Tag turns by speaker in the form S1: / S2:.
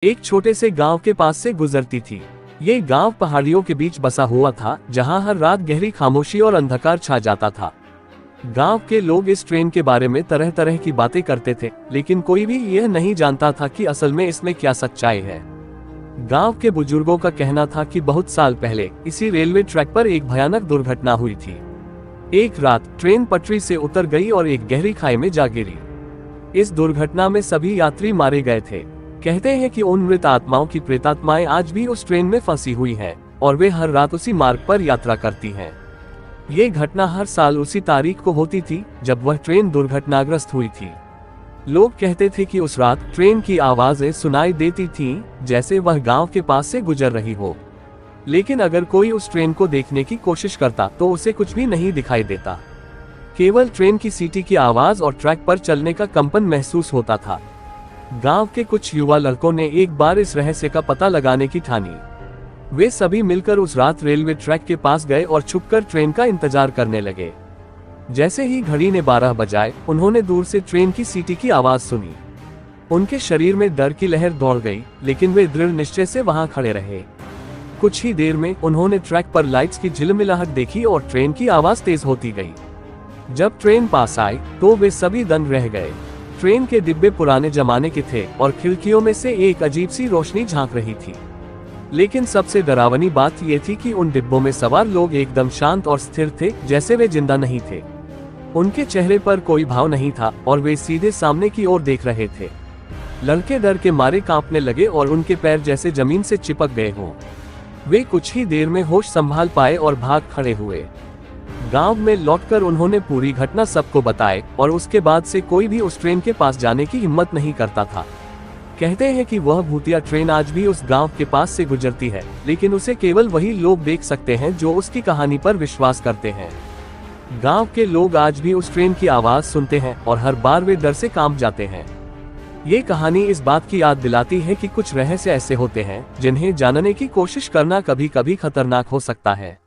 S1: एक छोटे से गांव के पास से गुजरती थी। ये गांव पहाड़ियों के बीच बसा हुआ था, जहां हर रात गहरी खामोशी और अंधकार छा जाता था। गांव के लोग इस ट्रेन के बारे में तरह तरह की बातें करते थे, लेकिन कोई भी यह नहीं जानता था कि असल में इसमें क्या सच्चाई है। गांव के बुजुर्गों का कहना था कि बहुत साल पहले इसी रेलवे ट्रैक पर एक भयानक दुर्घटना हुई थी। एक रात ट्रेन पटरी से उतर गई और एक गहरी खाई में जा गिरी। इस दुर्घटना में सभी यात्री मारे गए थे। कहते हैं कि उन मृत आत्माओं की प्रेतात्माएं आज भी उस ट्रेन में फंसी हुई हैं और वे हर रात उसी मार्ग पर यात्रा करती हैं। ये घटना हर साल उसी तारीख को होती थी जब वह ट्रेन दुर्घटनाग्रस्त हुई थी। लोग कहते थे कि उस रात ट्रेन की आवाजें सुनाई देती थीं, जैसे वह गांव के पास से गुजर रही हो। लेकिन अगर कोई उस ट्रेन को देखने की कोशिश करता तो उसे कुछ भी नहीं दिखाई देता। केवल ट्रेन की सीटी की आवाज और ट्रैक पर चलने का कंपन महसूस होता था। गांव के कुछ युवा लड़कों ने एक बार इस रहस्य का पता लगाने की ठानी। वे सभी मिलकर उस रात रेलवे ट्रैक के पास गए और छुपकर ट्रेन का इंतजार करने लगे। जैसे ही घड़ी ने 12 बजाए, उन्होंने दूर से ट्रेन की सीटी की आवाज सुनी। उनके शरीर में डर की लहर दौड़ गई, लेकिन वे दृढ़ निश्चय से वहां खड़े रहे। कुछ ही देर में उन्होंने ट्रैक पर लाइट्स की झिलमिलाहट देखी और ट्रेन की आवाज तेज होती गई। जब ट्रेन पास आई तो वे सभी दंग रह गए। ट्रेन के डिब्बे पुराने जमाने के थे और खिड़कियों में से एक अजीब सी रोशनी झांक रही थी। लेकिन सबसे डरावनी बात यह थी कि उन डिब्बों में सवार लोग एकदम शांत और स्थिर थे, जैसे वे जिंदा नहीं थे। उनके चेहरे पर कोई भाव नहीं था और वे सीधे सामने की ओर देख रहे थे। लड़के डर के मारे कांपने लगे और उनके पैर जैसे जमीन से चिपक गए हों। वे कुछ ही देर में होश संभाल पाए और भाग खड़े हुए। गांव में लौटकर उन्होंने पूरी घटना सबको बताई और उसके बाद से कोई भी उस ट्रेन के पास जाने की हिम्मत नहीं करता था। कहते हैं कि वह भूतिया ट्रेन आज भी उस गांव के पास से गुजरती है, लेकिन उसे केवल वही लोग देख सकते हैं जो उसकी कहानी पर विश्वास करते हैं। गांव के लोग आज भी उस ट्रेन की आवाज सुनते हैं और हर बार वे डर से कांप जाते हैं। ये कहानी इस बात की याद दिलाती है कि कुछ रहस्य ऐसे होते हैं जिन्हें जानने की कोशिश करना कभी कभी खतरनाक हो सकता है।